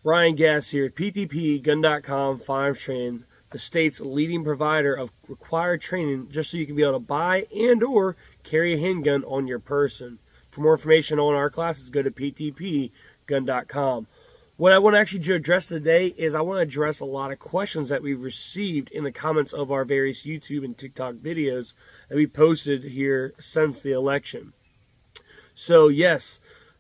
Ryan Gass here, PTPGun.com, Firearms Training, the state's leading provider of required training just so you can be able to buy and or carry a handgun on your person. For more information on our classes, go to PTPGun.com. What I want to actually address today is I want to address a lot of questions that we've received in the comments of our various YouTube and TikTok videos that we posted here since the election. So yes,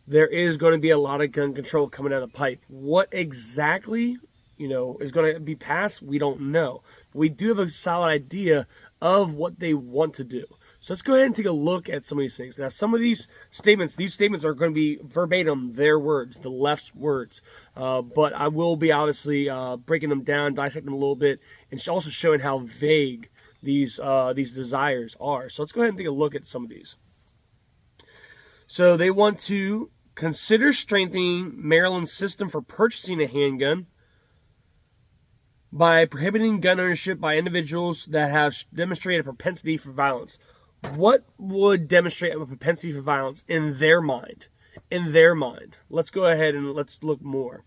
there is going to be a lot of gun control coming down the pipe. What exactly, is going to be passed, we don't know. We do have a solid idea of what they want to do. So let's go ahead and take a look at some of these things. Now, some of these statements are going to be verbatim their words, the left's words. But I will be obviously breaking them down, dissecting them a little bit, and also showing how vague these desires are. So let's go ahead and take a look at some of these. So they want to consider strengthening Maryland's system for purchasing a handgun by prohibiting gun ownership by individuals that have demonstrated a propensity for violence. What would demonstrate a propensity for violence in their mind? In their mind. Let's go ahead and let's look more.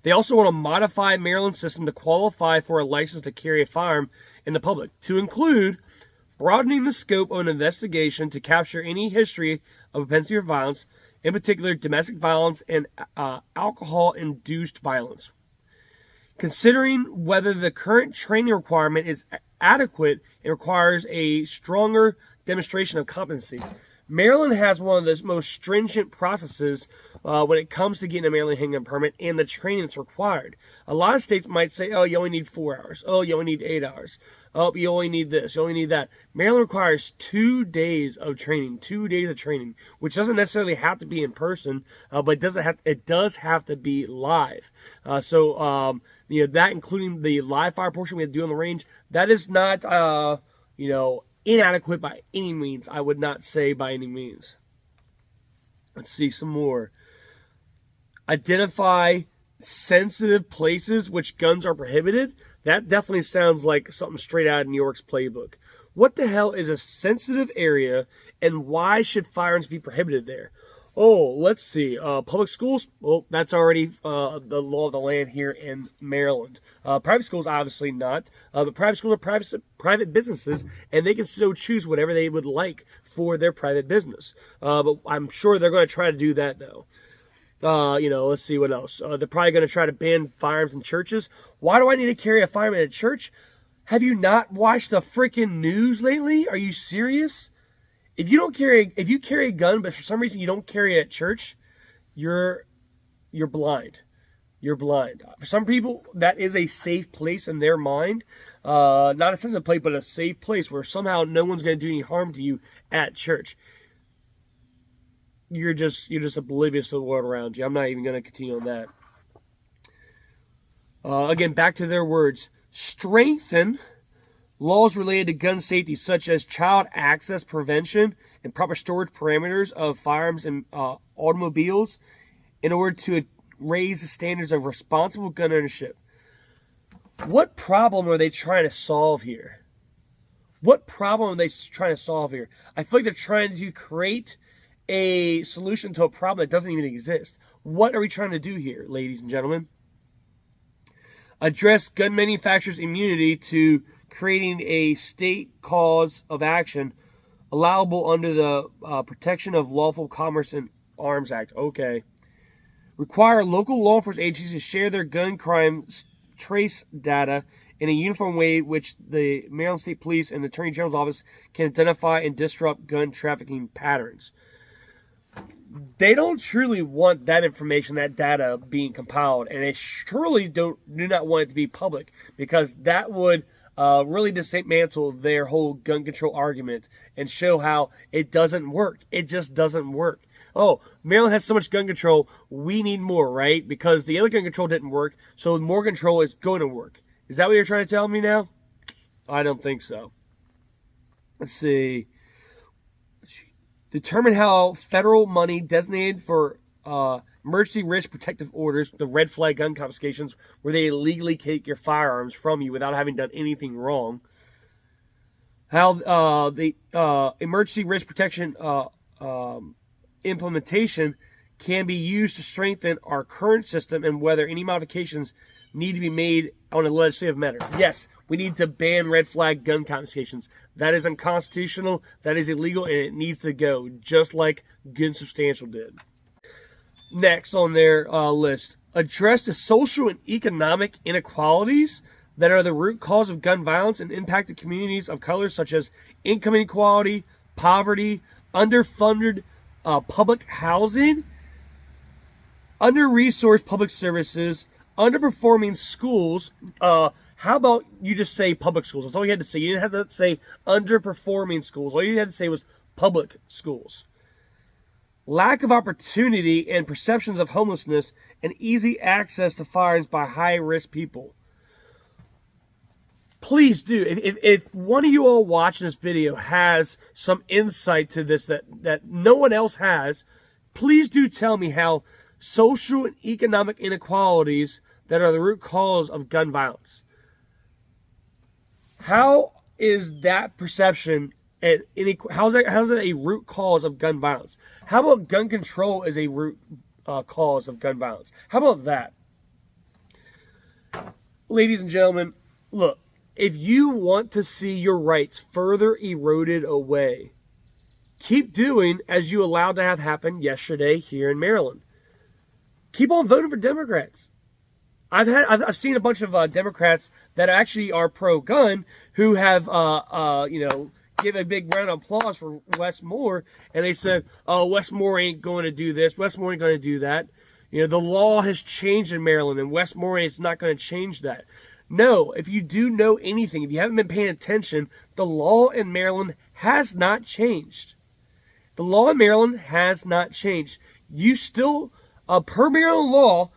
They also want to modify Maryland's system to qualify for a license to carry a firearm in the public, to include broadening the scope of an investigation to capture any history of propensity for violence, in particular domestic violence and alcohol-induced violence. Considering whether the current training requirement is adequate, it requires a stronger demonstration of competency. Maryland has one of the most stringent processes when it comes to getting a Maryland handgun permit and the training that's required. A lot of states might say, oh, you only need 4 hours. Oh, you only need 8 hours. Oh, you only need this. You only need that. Maryland requires 2 days of training, 2 days of training, which doesn't necessarily have to be in person, but it does have to be live. So that including the live fire portion we have to do on the range, that is not, inadequate by any means. I would not say by any means. Let's see some more. Identify sensitive places which guns are prohibited. That definitely sounds like something straight out of New York's playbook. What the hell is a sensitive area, and why should firearms be prohibited there? Oh, let's see. Public schools, well, that's already the law of the land here in Maryland. Private schools, obviously not. But private schools are private businesses, and they can still choose whatever they would like for their private business. But I'm sure they're going to try to do that, though. Let's see what else. They're probably going to try to ban firearms in churches. Why do I need to carry a firearm in a church? Have you not watched the freaking news lately? Are you serious? If you carry a gun, but for some reason you don't carry it at church, you're blind. You're blind. For some people, that is a safe place in their mind. Not a sensitive place, but a safe place where somehow no one's going to do any harm to you at church. You're just oblivious to the world around you. I'm not even going to continue on that. Again, back to their words. Strengthen laws related to gun safety, such as child access prevention and proper storage parameters of firearms and automobiles, in order to raise the standards of responsible gun ownership. What problem are they trying to solve here? What problem are they trying to solve here? I feel like they're trying to create a solution to a problem that doesn't even exist. What are we trying to do here, ladies and gentlemen? Address gun manufacturers' immunity to creating a state cause of action allowable under the Protection of Lawful Commerce and Arms Act. Okay. Require local law enforcement agencies to share their gun crime trace data in a uniform way which the Maryland State Police and the Attorney General's Office can identify and disrupt gun trafficking patterns. They don't truly want that information, that data being compiled, and they surely do not want it to be public, because that would really dismantle their whole gun control argument and show how it doesn't work. It just doesn't work. Oh, Maryland has so much gun control, we need more, right? Because the other gun control didn't work, so more control is going to work. Is that what you're trying to tell me now? I don't think so. Let's see. Determine how federal money designated for emergency risk protective orders, the red flag gun confiscations, where they illegally take your firearms from you without having done anything wrong. How the emergency risk protection implementation can be used to strengthen our current system and whether any modifications need to be made on a legislative matter. Yes, we need to ban red flag gun confiscations. That is unconstitutional, that is illegal, and it needs to go, just like Good and Substantial did. Next on their list, address the social and economic inequalities that are the root cause of gun violence and impact the communities of color, such as income inequality, poverty, underfunded public housing, under-resourced public services, underperforming schools. How about you just say public schools? That's all you had to say. You didn't have to say underperforming schools. All you had to say was public schools. Lack of opportunity and perceptions of homelessness and easy access to firearms by high-risk people. Please do. If one of you all watching this video has some insight to this that no one else has, please do tell me how social and economic inequalities that are the root cause of gun violence. How is that perception and how is that a root cause of gun violence? How about gun control is a root cause of gun violence? How about that? Ladies and gentlemen, look, if you want to see your rights further eroded away, keep doing as you allowed to have happen yesterday here in Maryland. Keep on voting for Democrats. I've seen a bunch of Democrats that actually are pro-gun who have give a big round of applause for Wes Moore, and they said, "Oh, Wes Moore ain't going to do this. Wes Moore ain't going to do that. The law has changed in Maryland, and Wes Moore is not going to change that." No, if you do know anything, if you haven't been paying attention, the law in Maryland has not changed. The law in Maryland has not changed. You still, per Maryland law,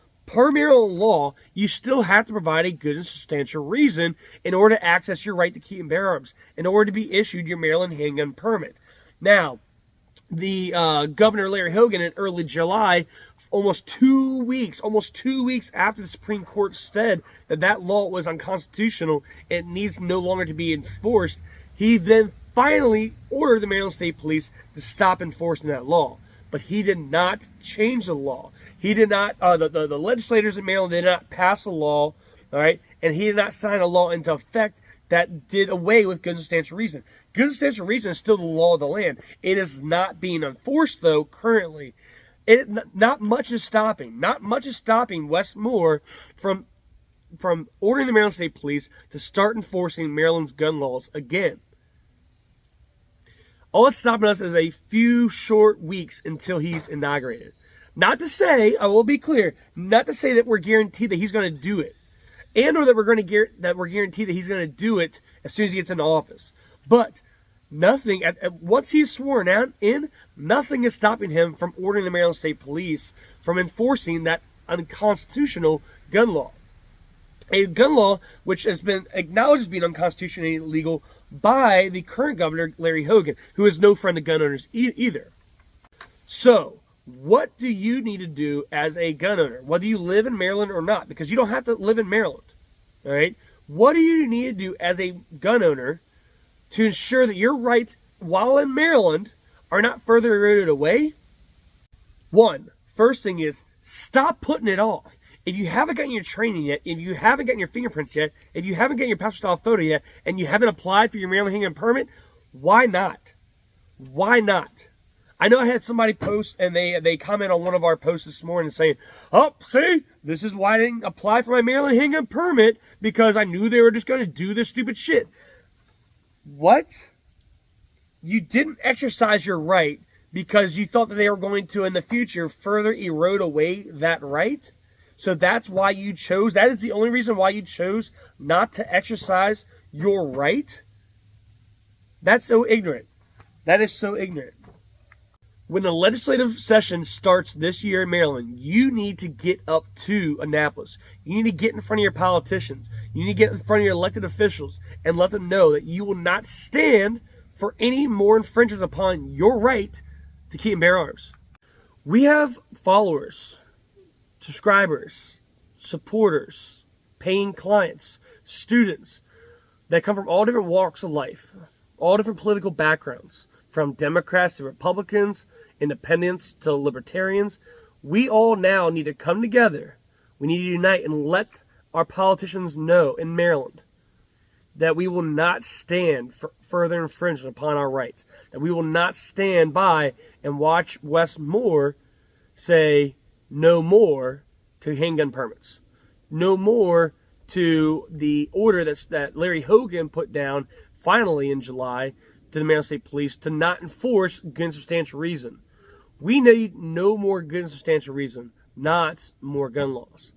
you still have to provide a good and substantial reason in order to access your right to keep and bear arms, in order to be issued your Maryland handgun permit. Now, the Governor Larry Hogan in early July, almost 2 weeks after the Supreme Court said that law was unconstitutional and needs no longer to be enforced, he then finally ordered the Maryland State Police to stop enforcing that law. But he did not change the law. He did not, the legislators in Maryland did not pass a law, all right, and he did not sign a law into effect that did away with good and substantial reason. Good and substantial reason is still the law of the land. It is not being enforced, though, currently. Not much is stopping Wes Moore from ordering the Maryland State Police to start enforcing Maryland's gun laws again. All that's stopping us is a few short weeks until he's inaugurated. Not to say, I will be clear, not to say that we're guaranteed that he's going to do it, and or that we're guaranteed that he's going to do it as soon as he gets into office. But nothing, once he's sworn out in, nothing is stopping him from ordering the Maryland State Police from enforcing that unconstitutional gun law. A gun law which has been acknowledged as being unconstitutional and illegal by the current governor, Larry Hogan, who is no friend of gun owners either. So, what do you need to do as a gun owner, whether you live in Maryland or not? Because you don't have to live in Maryland, all right? What do you need to do as a gun owner to ensure that your rights while in Maryland are not further eroded away? First thing is, stop putting it off. If you haven't gotten your training yet, if you haven't gotten your fingerprints yet, if you haven't gotten your passport style photo yet, and you haven't applied for your Maryland handgun permit, why not? Why not? I know I had somebody post, and they comment on one of our posts this morning saying, "Oh, see, this is why I didn't apply for my Maryland handgun permit, because I knew they were just going to do this stupid shit." What? You didn't exercise your right because you thought that they were going to, in the future, further erode away that right? So that's why you chose, that is the only reason why you chose not to exercise your right? That's so ignorant. That is so ignorant. When the legislative session starts this year in Maryland, you need to get up to Annapolis. You need to get in front of your politicians. You need to get in front of your elected officials and let them know that you will not stand for any more infringements upon your right to keep and bear arms. We have followers, subscribers, supporters, paying clients, students that come from all different walks of life, all different political backgrounds, from Democrats to Republicans, independents to libertarians. We all now need to come together. We need to unite and let our politicians know in Maryland that we will not stand for further infringement upon our rights, that we will not stand by and watch Wes Moore say no more to handgun permits, no more to the order that Larry Hogan put down finally in July to the Maryland State Police to not enforce good and substantial reason. We need no more good and substantial reason, not more gun laws.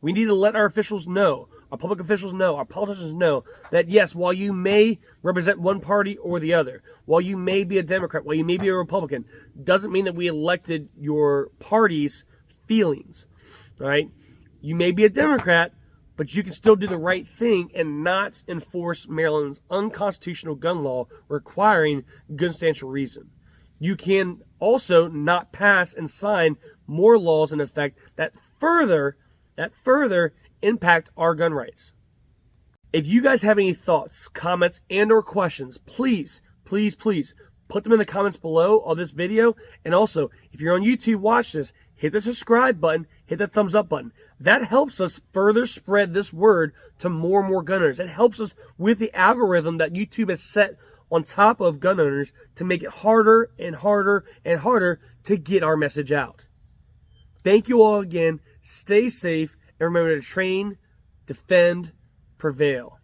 We need to let our officials know, our public officials know, our politicians know that yes, while you may represent one party or the other, while you may be a Democrat, while you may be a Republican, doesn't mean that we elected your party's feelings, all right? You may be a Democrat, but you can still do the right thing and not enforce Maryland's unconstitutional gun law requiring good and substantial reason. You can also not pass and sign more laws in effect that further impact our gun rights. If you guys have any thoughts, comments, and or questions, please put them in the comments below of this video. And also, if you're on YouTube, watch this, hit the subscribe button, hit the thumbs up button. That helps us further spread this word to more and more gun owners. It helps us with the algorithm that YouTube has set on top of gun owners to make it harder and harder and harder to get our message out. Thank you all again. Stay safe and remember to train, defend, prevail.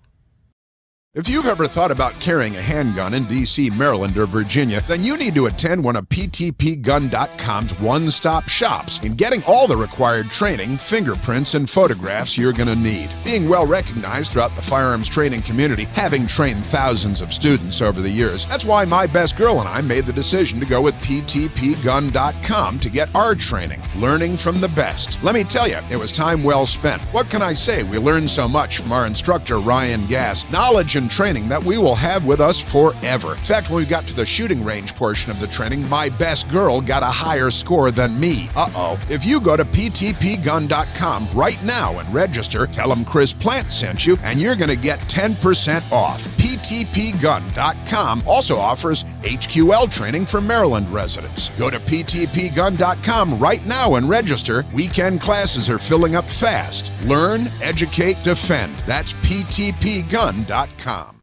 If you've ever thought about carrying a handgun in D.C., Maryland, or Virginia, then you need to attend one of PTPGun.com's one-stop shops in getting all the required training, fingerprints, and photographs you're going to need. Being well recognized throughout the firearms training community, having trained thousands of students over the years, that's why my best girl and I made the decision to go with PTPGun.com to get our training, learning from the best. Let me tell you, it was time well spent. What can I say? We learned so much from our instructor, Ryan Gass. Knowledge and training that we will have with us forever. In fact, when we got to the shooting range portion of the training, my best girl got a higher score than me. If you go to PTPGun.com right now and register, tell them Chris Plant sent you, and you're going to get 10% off. PTPGun.com also offers HQL training for Maryland residents. Go to PTPGun.com right now and register. Weekend classes are filling up fast. Learn, educate, defend. That's PTPGun.com.